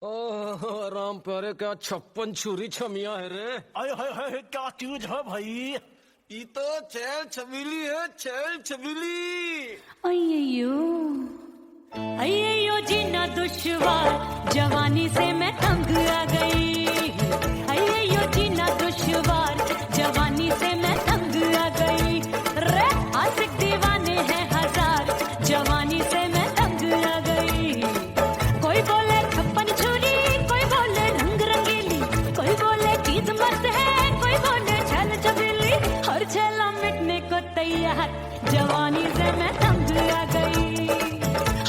ओह राम प्यारे, क्या 56 छुरी छमिया है रे। हाय हाय हाय, क्या चीज है भाई? ये तो चैल छबीली है, चैल छबीली। अय्यो अय्यो जीना दुश्वार, जवानी से मैं तंग आ गई। अय्यो जीना दुश्वार, जवानी से मैं तंग आ गई। रे आशिक दीवाने हैं हजार, जवानी से मैं तंग आ गई। कोई बोले 56 छुरी, कोई बोले रंग रंगीली, कोई बोले चीज मस्त है, कोई बोले छल छबीली। हर छेला मिटने को तैयार, जवानी से मैं तंग आ गई।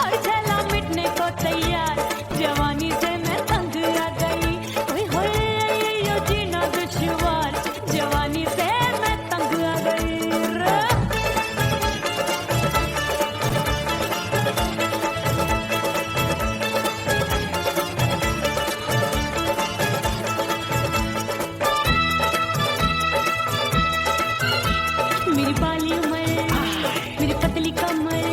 हर छेला मिटने को तैयार, जवानी से मैं तंग आ गई। ओए होए यो जीना दुश्वार, जवानी से मैं तंग आ गई रे। मेरी बाली उमर, मेरी पतली कमर,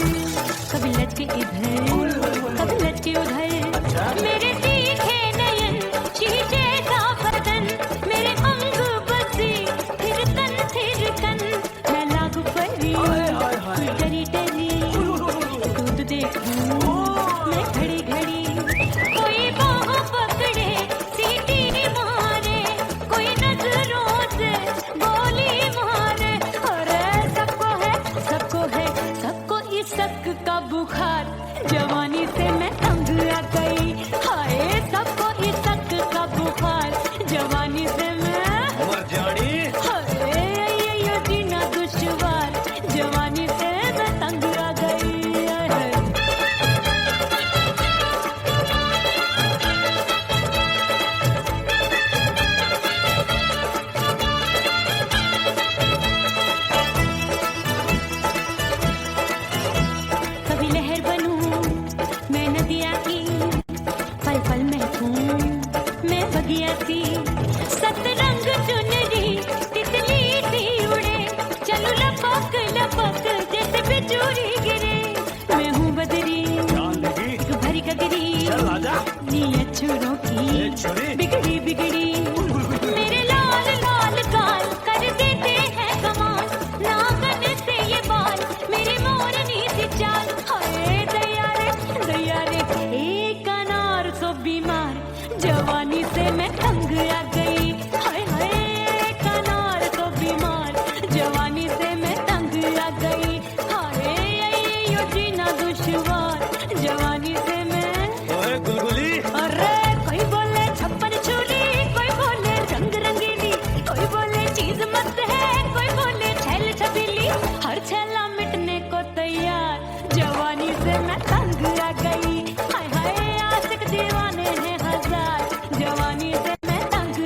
कभी लचके इधर कभी लचके उधर। मेरे तीखे नयन, शीशे सा बदन, मेरे अंग बसे फिर तन फिर कन। मैं लागू परी डरी डरी, दूध देखूं मैं घड़ी घड़ी। कोई बाहों पकड़े सीटी मारे, कोई नजरों से गोली मारे। अरे सबको इस शक का बुखार, जवानी से मैं तंग आ गई। हाय सबको इस शक का बुखार, जवानी से मैं मर जानी। हाय ये जीना दुश्वार, जवानी से मैं तंग आ गई। हाय। कभी लहर बनूं मैं नदिया की, पल पल महकूं मैं बगिया सी। सतरंग चुनरी तितली सी उड़े, चलूं लपक लपक जैसे बिजुरी गिरे। मैं हूँ बदरी जान लगी? एक भरी गगरी, चल आजा। नीयत छुरों ए की छुरी। बिगड़ी बिगड़ी। मेरे लाल लाल गाल कर देते हैं कमाल, नागन से ये बाल मेरी मोरनी सी चाल। हाय दैया रे एक अनार सो बीमार, जवानी से मैं तंग आ गई। हाय हाय एक अनार सो बीमार, जवानी से मैं तंग आ गई। हाय यो जीना दुश्वार, जवानी से मैं। ओए गुलगुली, अरे कोई बोले 56 छुरी, कोई बोले रंग रंगीली, कोई बोले चीज मस्त है, कोई बोले छल छबीली। हर छेला मिटने को तैयार, जवानी से मैं तंग आ गई। हाय हाय आशिक दीवाने हैं हजार, जवानी से मैं तंग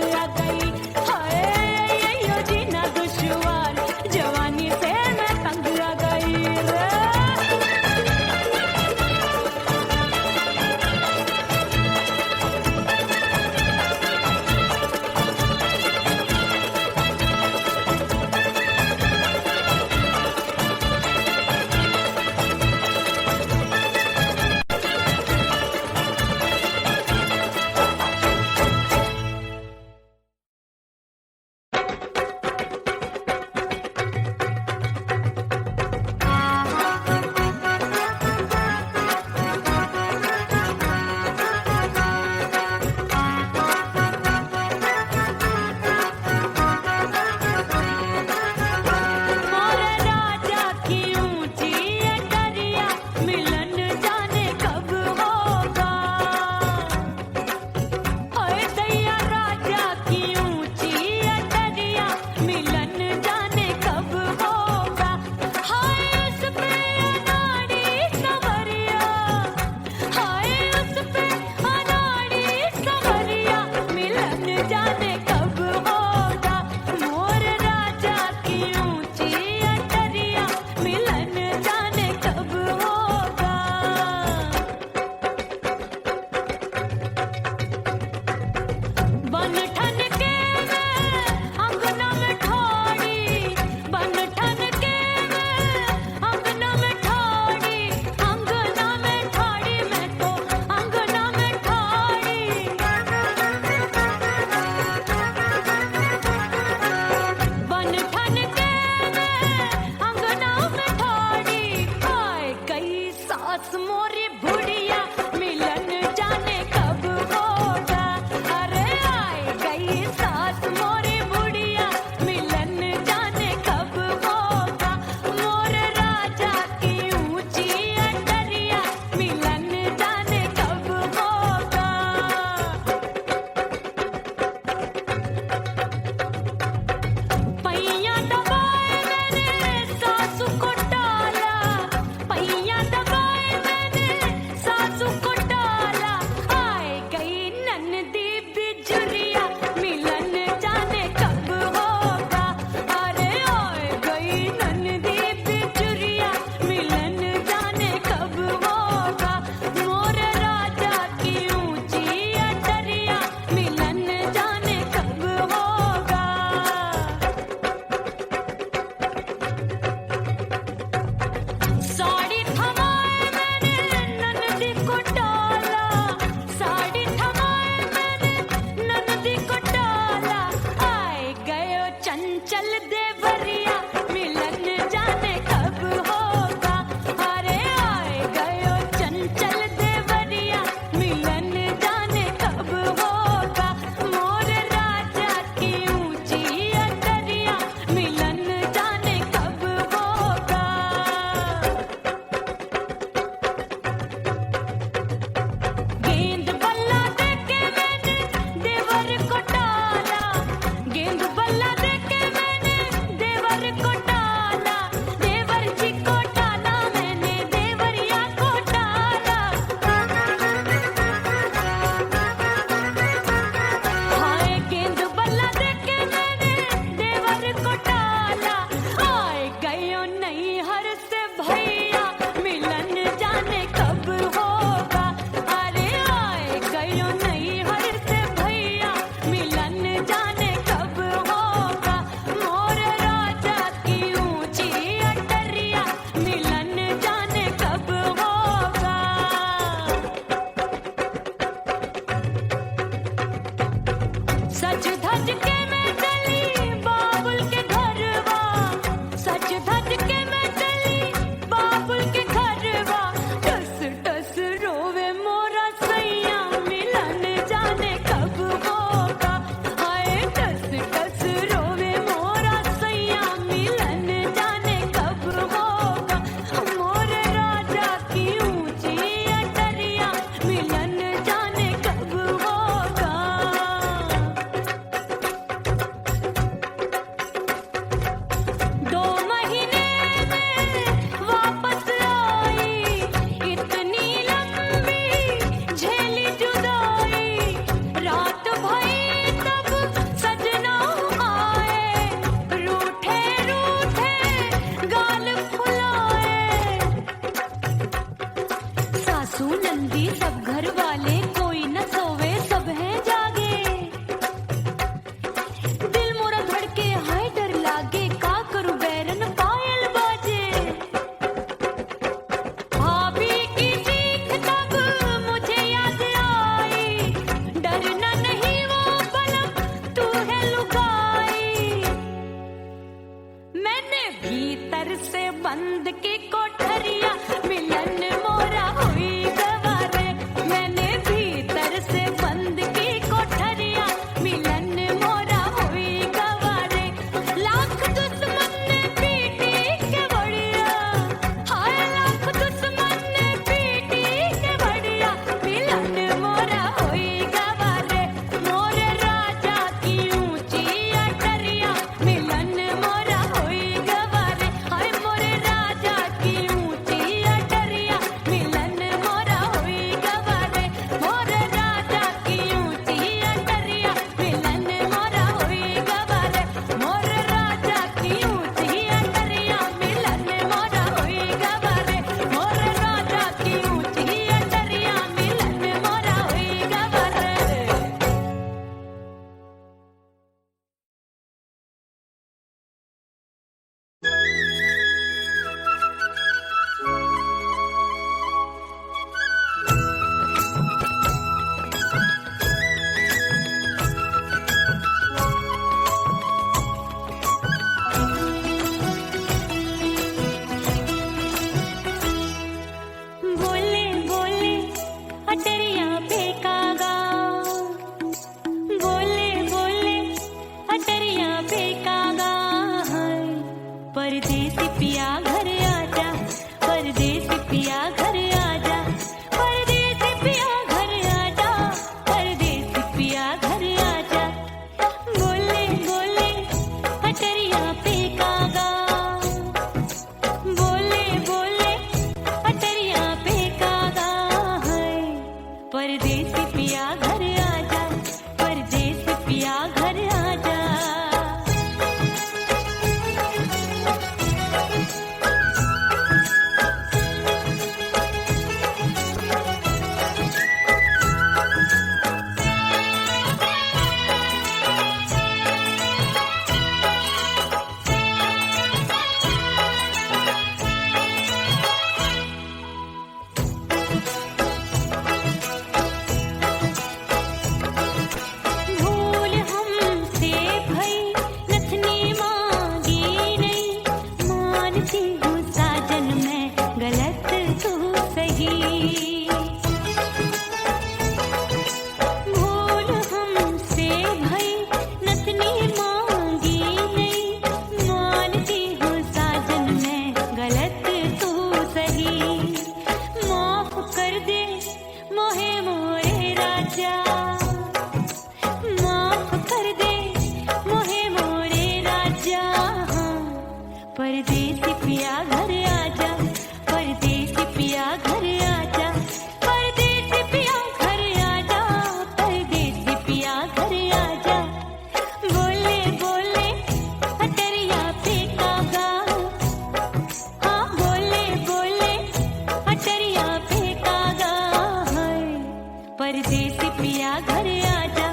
परदेसी पिया घर आजा,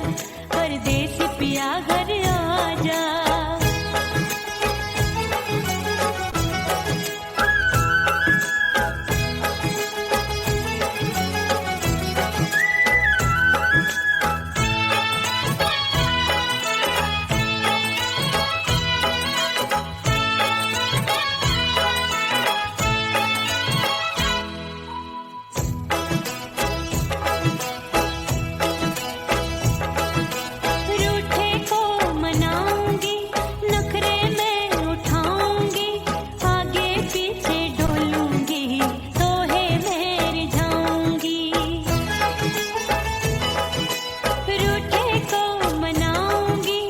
परदेसी पिया घर आजा। रूठे को मनाऊंगी, नखरे में उठाऊंगी, आगे पीछे डोलूंगी, तो है मेरी जाऊंगी। रूठे को मनाऊंगी,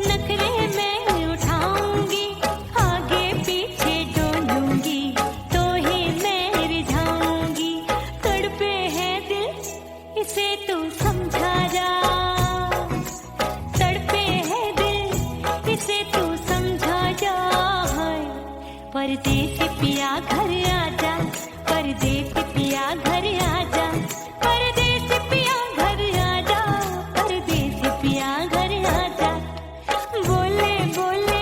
नखरे में उठाऊंगी, आगे पीछे डोलूंगी, तो है मेरी जाऊंगी। तड़पे है दिल इसे तू समझा जा, तड़पे है दिल इसे तू समझा जा। हाय परदेसी पिया घर आजा, परदेसी पिया घर आजा, परदेसी पिया घर आजा, परदेसी पिया घर आजा। बोले बोले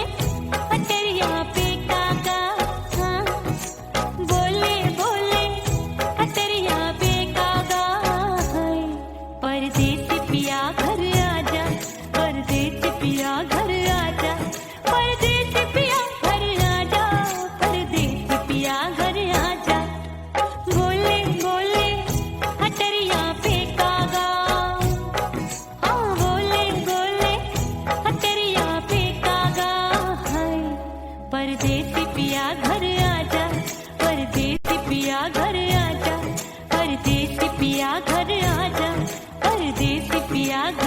अटरिया पे काका, हाँ बोले बोले अटरिया पे काका। हाय परदेसी पिया घर आजा, परदेसी पिया घर आजा, परदेसी पिया घर आजा, परदेसी पिया घर आजा। बोले बोले अटरिया पे कागा, हाँ बोले बोले अटरिया पे कागा। हाय परदेसी पिया घर आजा, परदेसी पिया घर आजा, परदेसी पिया घर आजा, परदेसी पिया घर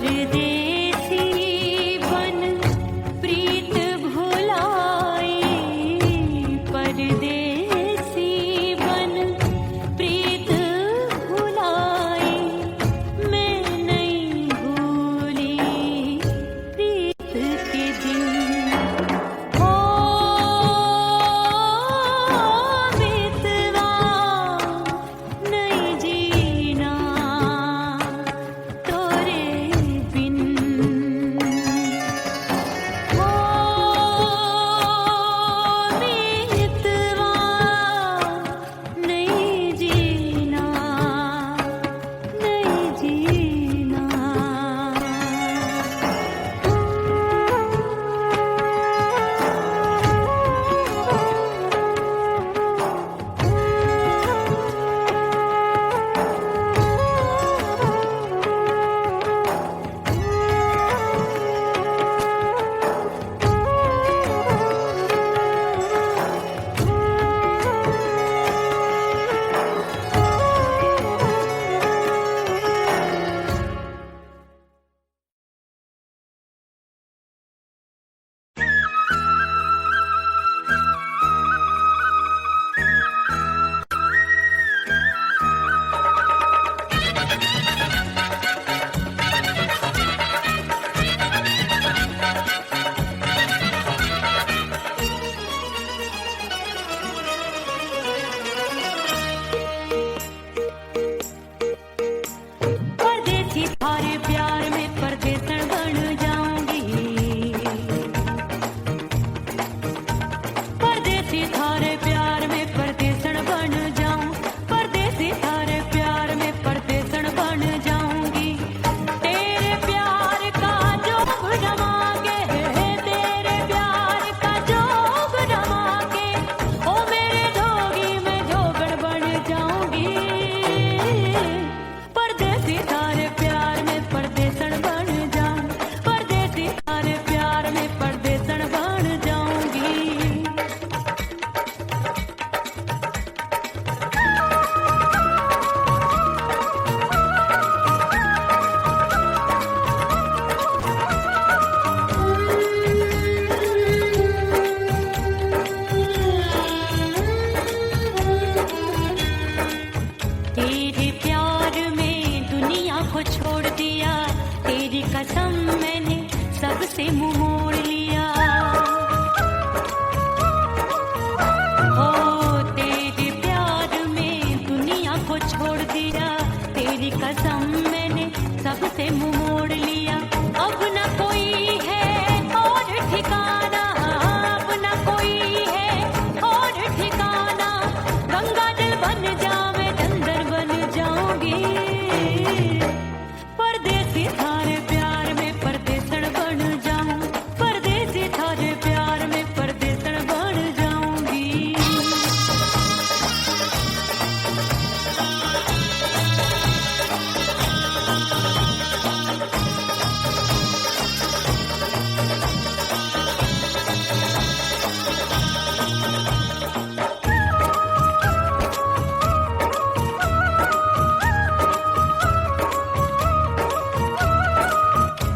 परदेसी बन प्रीत भुलाई, परदेसी बन प्रीत भुलाई, मैं नहीं भूली प्रीत के दिन। ओ मितवा नहीं जीना तोरे बिन, ओ मितवा नहीं जीना, नहीं जीना। परदेसी थारे प्यार में परदेसन बन जाऊंगी, परदेसी थारे प्यार में परदेसन बन जाऊं, परदेसी थारे प्यार में परदेसन बन जाऊंगी। तेरे प्यार का जोग जमा के, तेरे प्यार का जोग जमा के, ओ मेरे जोगी मैं जोगड़ बन जाऊंगी। परदेसी थारे प्यार में परदेसन बन जाऊं, परदेसी थारे प्यार में परदेसन बन जाऊंगी। तेरे प्यार में दुनिया को छोड़ दिया, तेरी कसम मैंने सबसे मुंह मोड़ लिया। हो तेरे प्यार में दुनिया को छोड़ दिया, तेरी कसम मैंने सबसे मुंह मोड़ लिया। अब न कोई है और ठिकाना, अब न कोई है और ठिकाना, गंगा जल बन जावे चंदन बन जाऊंगी। परदेसी थारे प्यार में परदेसन बन जाऊं, परदेसी थारे प्यार में परदेसन बन जाऊंगी।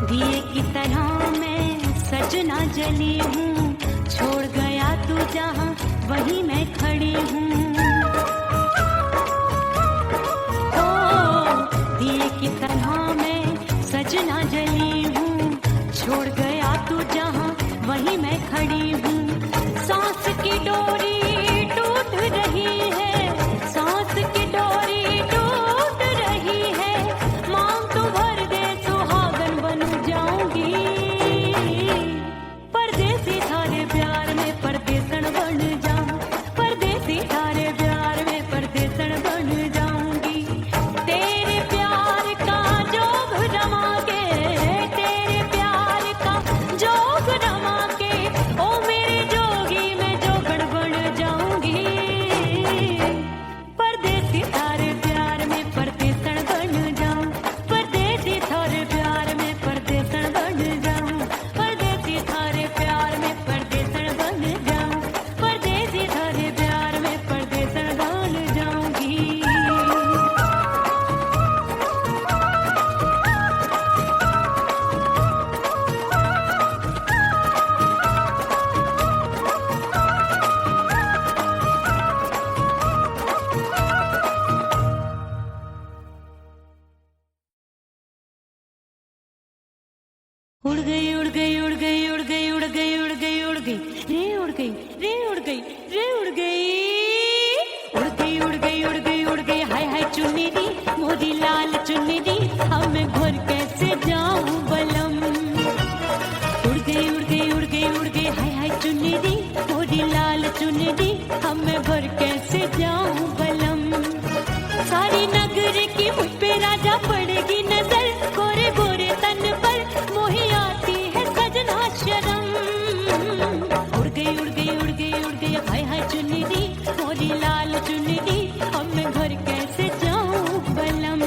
दिए की तरह मैं सजना जली हूँ, छोड़ गया तू जहाँ वहीं मैं खड़ी हूँ। ओ दिए की तरह मैं सजना जली हूँ, छोड़ गया तू जहाँ वहीं मैं खड़ी हूँ। सांस की डोरी टूट रही है, सांस की डोरी टूट रही है, मांग तू भर दे सुहागन बन जाऊंगी। परदेसी थारे प्यार में परदेसन बन जाऊं, परदेसी थारे उड़ गई उड़ गई उड़ गई उड़ गई उड़ गई उड़ गई उड़ गई रे उड़ गई रे उड़ गई रे उड़ गई उड़ गई उड़ गई उड़ गई उड़ गई हाय हाय चुन्नी दी मोरी लाल चुन्नी दी अब मैं घर कैसे जाऊं बलम उड़ गई उड़ गई उड़ गई उड़ गई हाय हाय चुन्नी दी मोरी लाल चुन्नी दी अब मैं घर कैसे जाऊं बलम सारी नगर की मुझ पे राजा पड़ेगी नजर गोरे गोरे तन पर मोही आती है सजना शर्म उड़ गई उड़ गई उड़ गई उड़ गई हाय हाय चुन्नी दी मोरी लाल चुन्नी दी अब मैं घर कैसे जाऊं बलम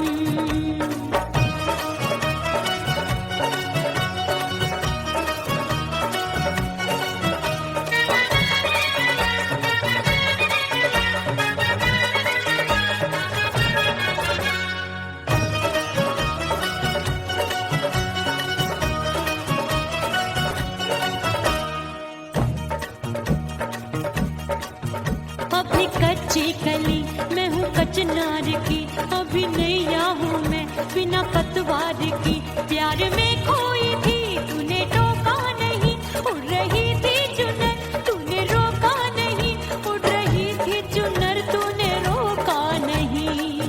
अभी कच्ची कली मैं हूँ कचनार की अभी नैया हूँ मैं बिना पतवार की प्यार में खोई थी तूने टोका नहीं उड़ रही थी चुनर तूने रोका नहीं उड़ रही थी चुनर तूने रोका नहीं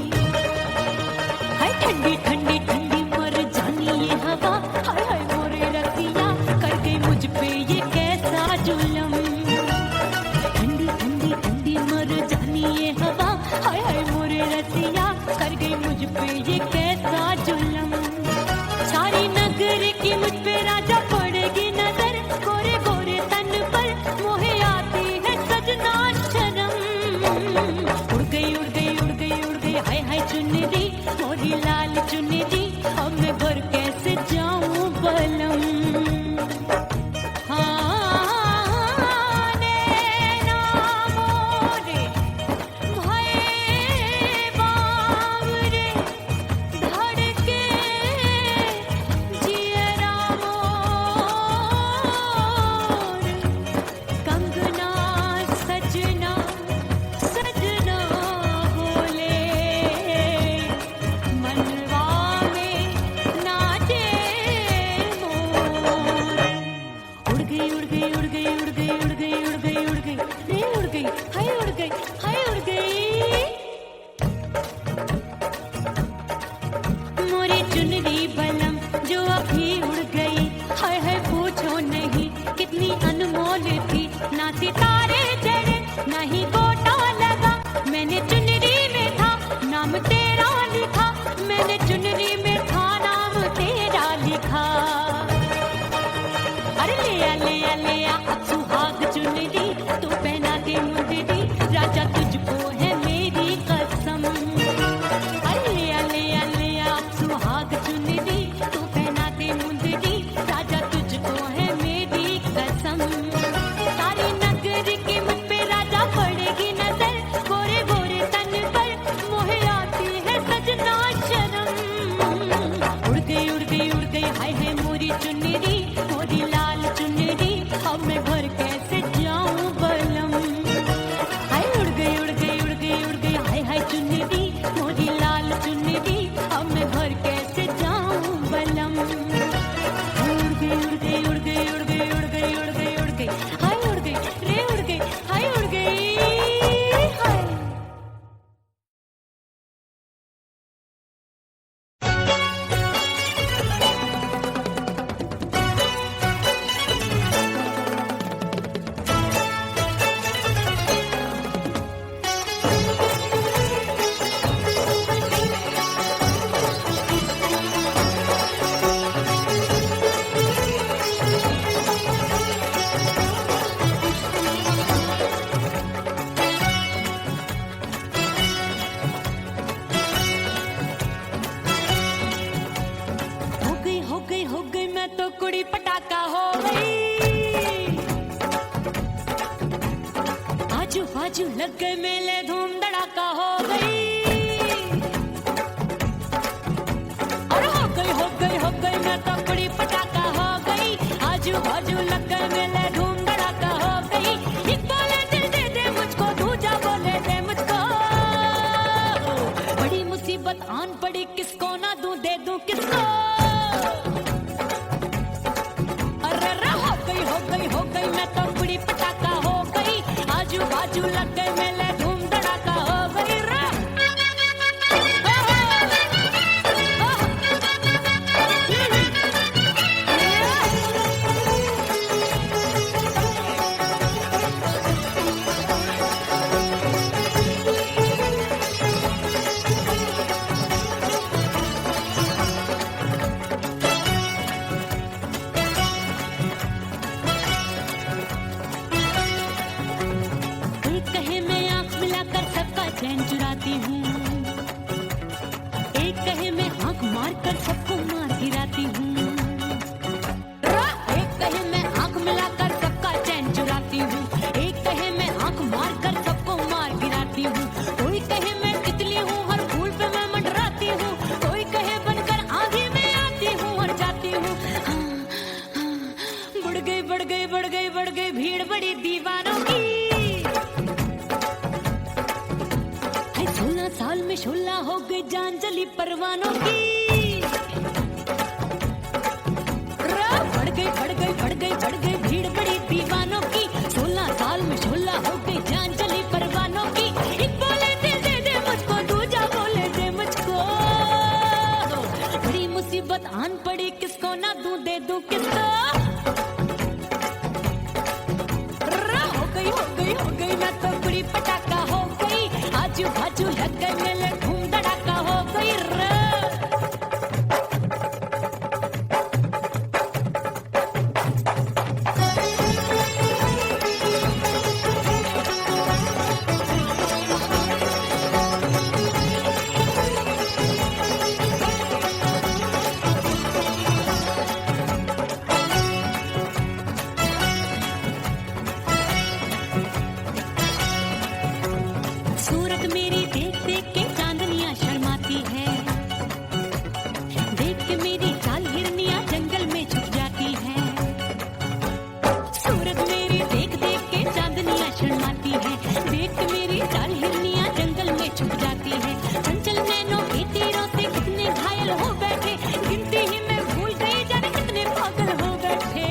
हाय ठंडी ठंडी ठंडी मर जानी ये हवा हाय हाय मोरे रतिया कर गई मुझ पे ये कैसा जुलम ठंडी ठंडी ठंडी मर जानी ये हवा हाय हाय मोरे रतिया कर गई मुझ पे ये कैसा जुलम सारी नगर की मुझ पे राजा पड़ेगी नजर गोरे गोरे तन पर मोहे आती है सजना शर्म उड़ गई उड़ गई उड़ गई उड़ गई हाय हाय चुन्नी दी मोरी लाल चुन्नी दी अब मैं घर कैसे जाऊं बलम चुनरी बलम जो अभी उड़ गई हाय हाय पूछो नहीं कितनी अनमोल थी ना सितारे चढ़े ना ही गोटा लगा मैंने चुनरी में था नाम तेरा लिखा मैंने चुनरी में था नाम तेरा लिखा अरे ले आ अब सुहाग चुनरी तू पहना दे मुझे दी राजा तुझको है मेरी कसम अरे ले आ अब सुहाग चुनरी तू पहना दे मुझे दी राजा तुझको है मेरी कसम सारी नगर की मुझ पे राजा पड़ेगी नजर गोरे गोरे तन पर मोहे आती है सजना शर्म उड़ गई उड़ गई उड़ गई हाय हाय मोरी चुनरी मोरी लाल चुनरी अब मैं घर कैसे जाऊं बलम हाय उड़ गई उड़ गई उड़ गई उड़ गई हाय हाय चुनरी मोरी लाल चुनरी अब मैं घर कैसे जाऊं बलम उड़ गई उड़ गई उड़ गई उड़ गई उड़ गई उड़ गई उड़ गई हाय उड़ गई रे उड़ गई हाय उड़ गई हाय हो गई मैं तो कुड़ी पटाखा हो गई आजू बाजू लग गए मेले धूम धड़ाका हो गई और हो गई मैं तो कुड़ी पटाखा हो गई आजू बाजू लग गए मेले धूम धड़ाका हो गई एक बोले दिल दे दे मुझको दूजा बोले दे मुझको बड़ी मुसीबत आन पड़ी किसको ना दूं दे दूं किसको लग गए मेले धूम धड़ाका हो गई रे। एक कहे मैं आंख मिलाकर सबका चैन चुराती हूँ, एक कहे मैं आंख मारकर सबको मार गिराती हूँ। एक कहे मैं आंख मिलाकर सबका चैन चुराती हूँ, एक कहे मैं आंख मारकर सबको मार गिराती हूँ। कोई कहे मैं तितली हूँ, हर फूल पे मैं मंडराती हूँ, कोई कहे बनकर आंधी में आती हूँ और जाती हूँ। बढ़ गई बढ़ गई बढ़ गई बढ़ गई भीड़ बड़ी दीवानों की। 16 साल में शोला हो गई जान जली परवानों की। बढ़ गई बढ़ गई बढ़ गई बढ़ गई भीड़ बड़ी दीवानों की। 16 साल में शोला हो गई जान जली परवानों की। एक बोले दे दे मुझको, दूजा बोले दे मुझको। बड़ी मुसीबत आन पड़ी, किसको ना दूं दे दूं किसको। हो गई मैं तो बड़ी पटाखा हो गई। आजू बाजू लग गए मेले धूम धड़ाका हो गई रे। सूरत मेरी देख देख के चांदनियां शर्माती है, देख के मेरी चाल हिरनियां जंगल में छुप जाती है। सूरत मेरी देख देख के चांदनियां शर्माती है, देख के मेरी चाल हिरनियां जंगल में छुप जाती है। चंचल नैनों के तीरों से कितने घायल हो बैठे, गिनती ही मैं भूल गई जाने कितने पागल हो बैठे।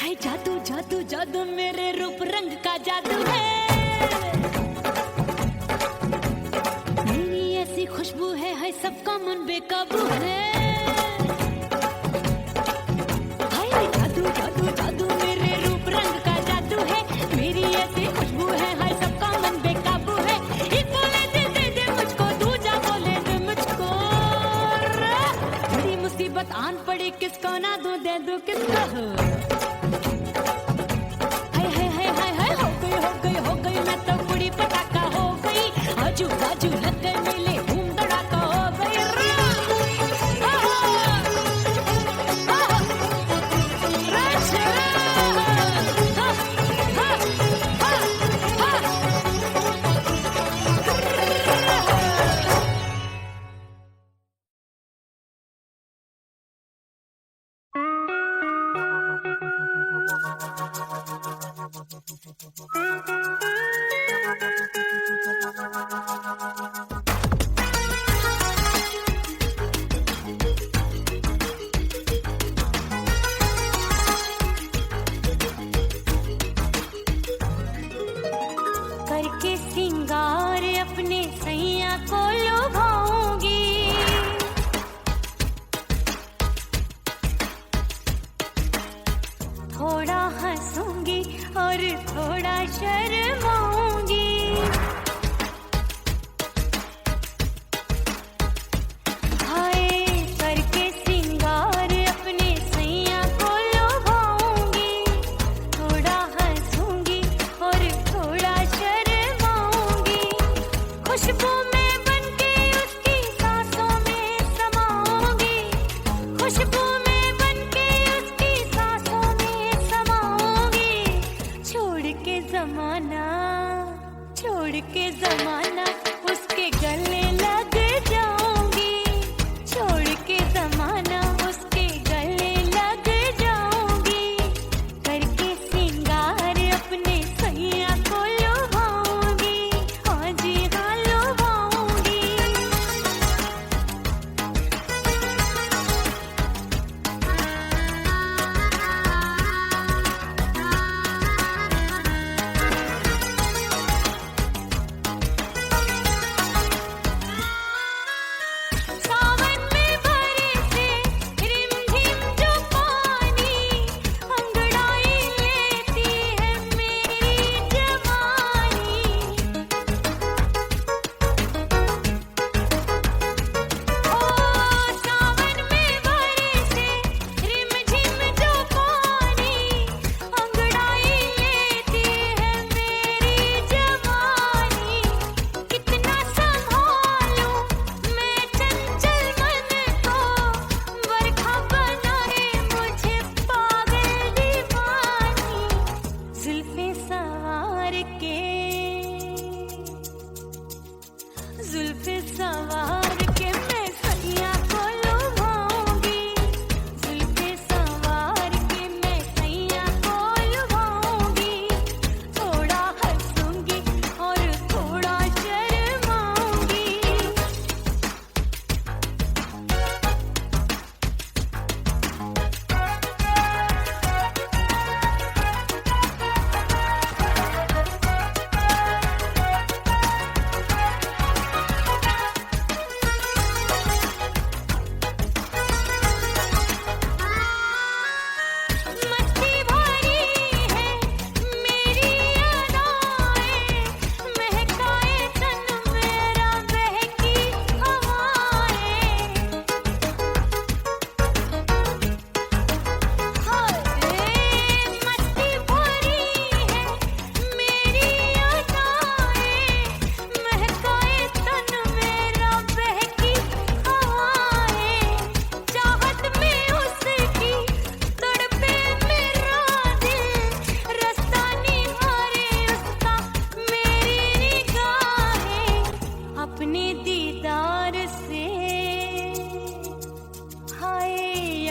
हाय जादू जादू जादू मेरे रूप रंग का जादू है। खुशबू है हाय सबका मन बेकाबू है। हाय जादू जादू जादू मेरे रूप रंग का जादू है। मेरी ऐसी खुशबू है हाय सबका मन बेकाबू है। एक बोले दे मुझको, दूजा बोले दे मुझको। बड़ी मुसीबत आन पड़ी, किसको ना दूं दे दूं किसको। हाय हाय हाय हाय हाय हो गई मैं तो बड़ी पटाखा हो गई। आजू बाजू लग गए मेले धूम धड़ाका हो गई रे। करके सिंगार अपने सैया को लुभाऊंगी, थोड़ा हंसूंगी और थोड़ा शर्माऊंगी। हाय करके सिंगार अपने सैया को लुभाऊंगी, थोड़ा हंसूंगी और थोड़ा शर्माऊंगी। खुशबू में बनके उसकी सांसों में समाऊंगी, खुशबू में बनके उसकी सांसों में समाऊंगी। छोड़ के जमाना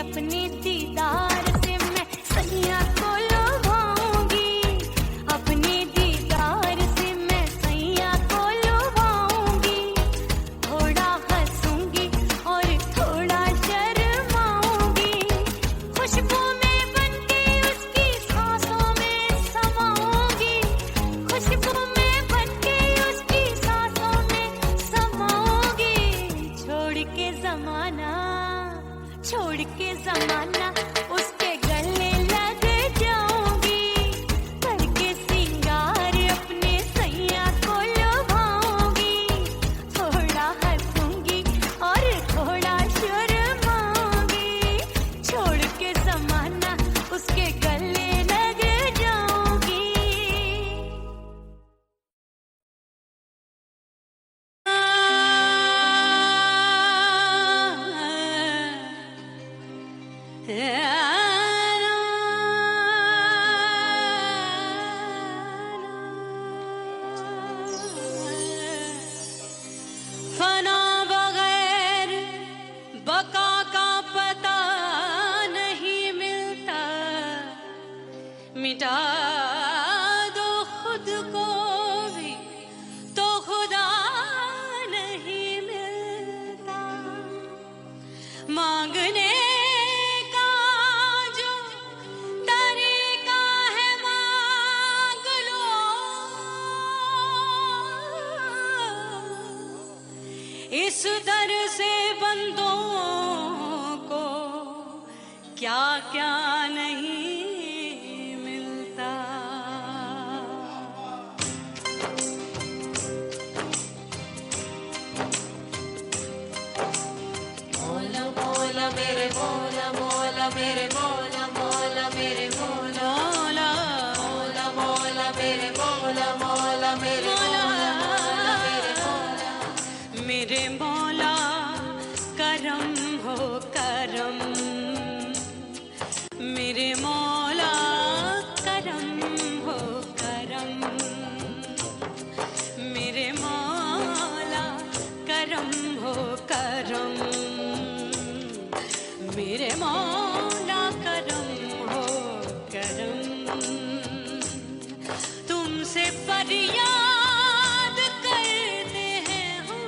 अपने दीदार से मैं सैया को लुभाऊंगी, अपने दीदार से मैं सैया को लुभाऊंगी। थोड़ा हंसूंगी और थोड़ा शर्माऊंगी, खुशबू में बनके उसकी सांसों में समाऊंगी, खुशबू में बनके उसकी सांसों में समाऊंगी। छोड़ के जमाना उसके गले लग जाऊंगी, करके सिंगार अपने सैया को लुभाऊंगी। थोड़ा हंसूंगी और थोड़ा शर्माऊंगी, छोड़ के जमाना उसके गले लग जाऊंगी। फना बगैर बका का पता नहीं मिलता, मिटा दो खुद को भी तो खुदा नहीं मिलता। मांगने का जो तरीका है मांग लो, इस दर से बंदों को क्या क्या नहीं मिलता। मौला मौला मेरे मौला मौला मेरे मौला मौला मेरे मौला मौला मौला मेरे मौला मौला मेरे मौला मेरे मौला मेरे मौला करम हो करम, मेरे मौला करम हो करम, मेरे मौला करम हो करम, मेरे मौला करम हो करम। तुमसे फरियाद करते हैं हम,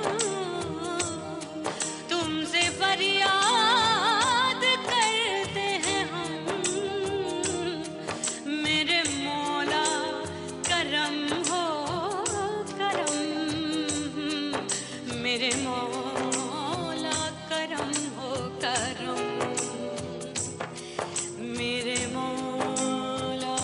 तुमसे फरियाद करते हैं हम, मेरे मौला करम हो करम, मेरे मौला करम हो करम, मेरे मौला।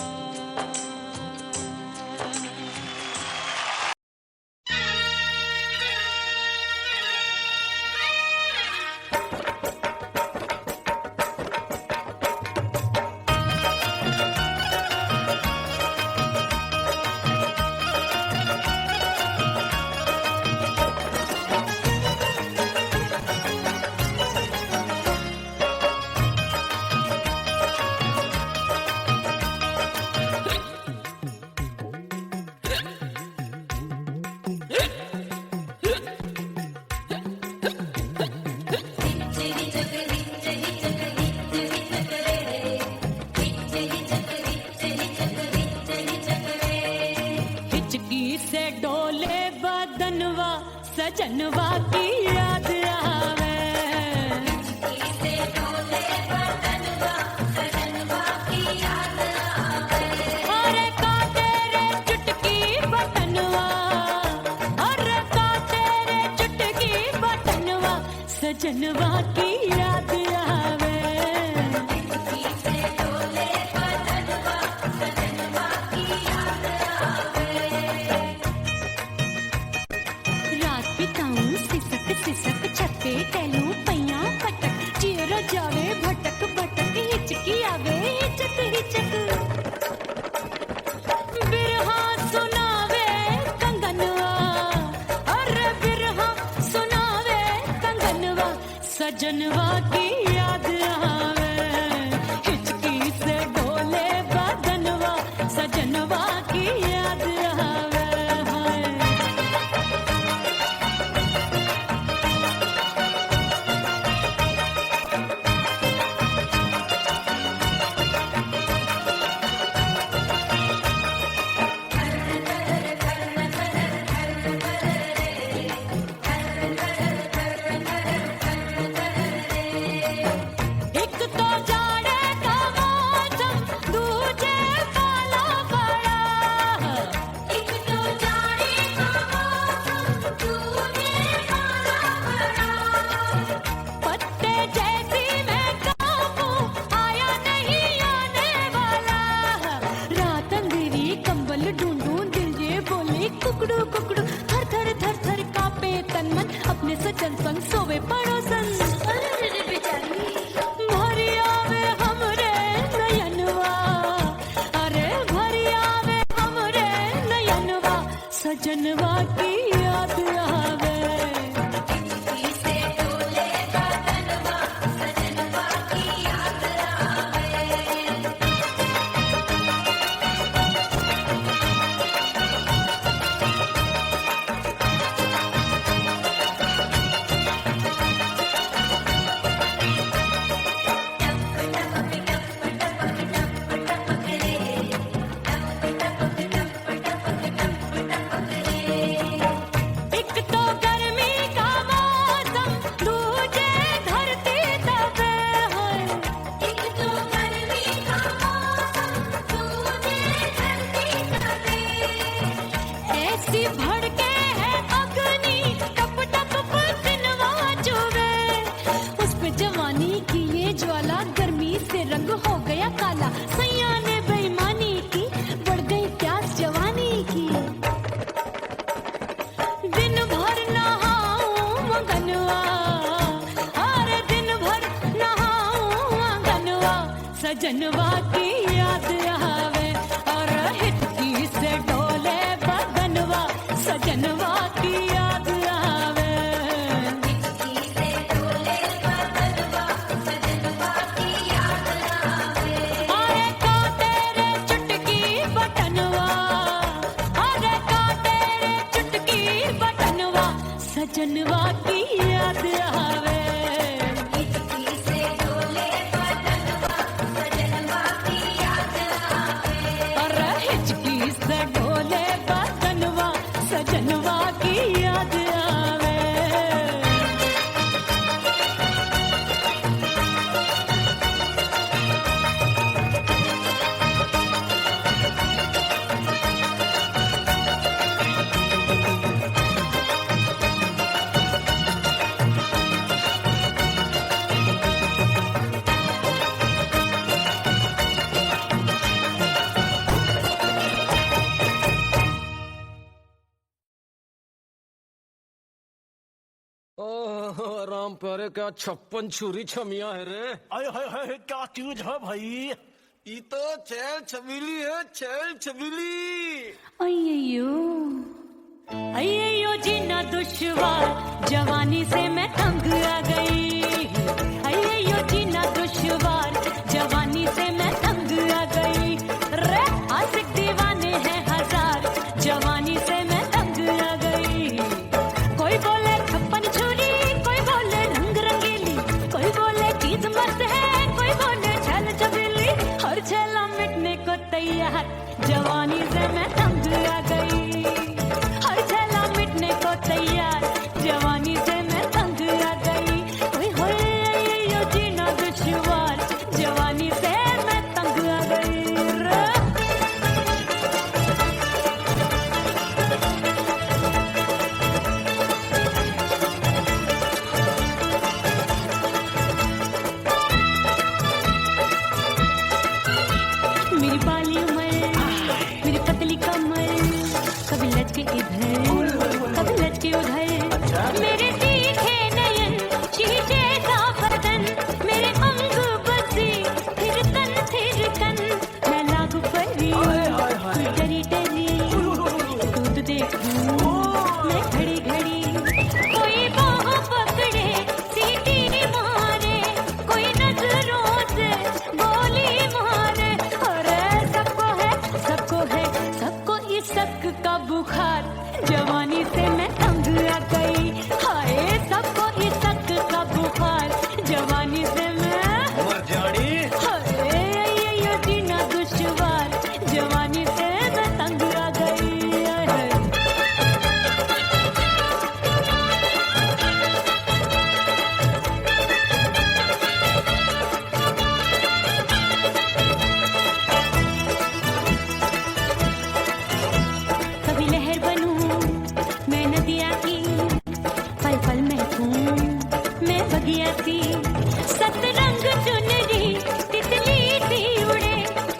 सजनवा की याद आवे, अरे का तेरे चुटकी बटनवा, अरे का तेरे चुटकी बटनवा, सजनवा की याद आवे। सिसक छते टेलू पैया पटक, चिरो जावे भटक भटक, हिचकी आवे हिचक हिचक। बिरहा सुनावे कंगनवा, अरे बिरहा सुनावे कंगनवा, सजनवा की याद आवे, हिचकी से डोले बदनवा, सजनवा की याद आवे। जवानी की ये ज्वाला गर्मी से रंग हो गया काला। सैया ने बेईमानी की, बढ़ गई प्यास जवानी की। दिन भर नहाऊं मगनवा, अरे दिन भर नहाऊं मगनवा, सजनवा की याद आवे और हिचकी से डोले बदनवा, सजनवा की याद आवे। अरे का तेरे चुटकी बटनवा, अरे का तेरे चुटकी बटनवा, सजनवा की याद आवे। अरे हिचकी से डोले बदनवा, सजनवा की याद आवे। ओह राम प्यारे, क्या 56 छुरी छमिया है रे। आय हाय हाय क्या चीज है भाई। ये तो चैल छबीली है, चैल छबीली। अय्यो अय्यो जीना दुश्वार, जवानी से मैं तंग आ गई। अय्यो जीना दुश्वार, जवानी से मैं तंग आ गई। रे आशिक दीवाने हैं हजार, जवानी से मैं तंग आ गई। कोई बोले 56 छुरी, कोई बोले रंग रंगीली, कोई बोले चीज मस्त है, कोई बोले छल छबीली। हर छेला मिटने को तैयार, जवानी से मैं तंग आ गई। हर छेला मिटने को तैयार, जवानी से मैं तंग आ गई। ओए होए ये जीना दुश्वार, जवानी से मैं तंग आ गई रे। मेरी बाली उमर, मेरी पतली कमर, कभी लचके इधर, कभी लचके उधर। मेरे तीखे नयन, शीशे सा बदन, मेरे अंग बसी, फिर तन, मैं लागू परी, तू डरी डरी, दूध देखूं मैं घड़ी घड़ी। कोई बाह पकड़े, सीटी मारे, कोई नजरों से गोली मारे। अरे सबको है, सबको इस शक का बुखार, जवानी से मैं तंग आ गई। हाय सबको इस शक का बुखार, जवानी से मैं मर जानी। हाय ये जीना दुश्वार, जवानी से मैं तंग आ गई। हाय। कभी लहर बनूं मैं नदिया की, पल पल महकूं मैं बगिया सी। सतरंग चुनरी तितली सी उड़े,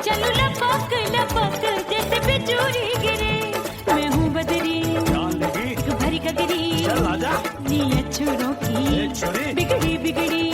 चलो लपक लपक जैसे बिजुरी गिरे। मैं हूँ बदरी जान लगी। तू भरी गगरी, चल आजा। नी अछूरों की छुरी। बिगड़ी बिगड़ी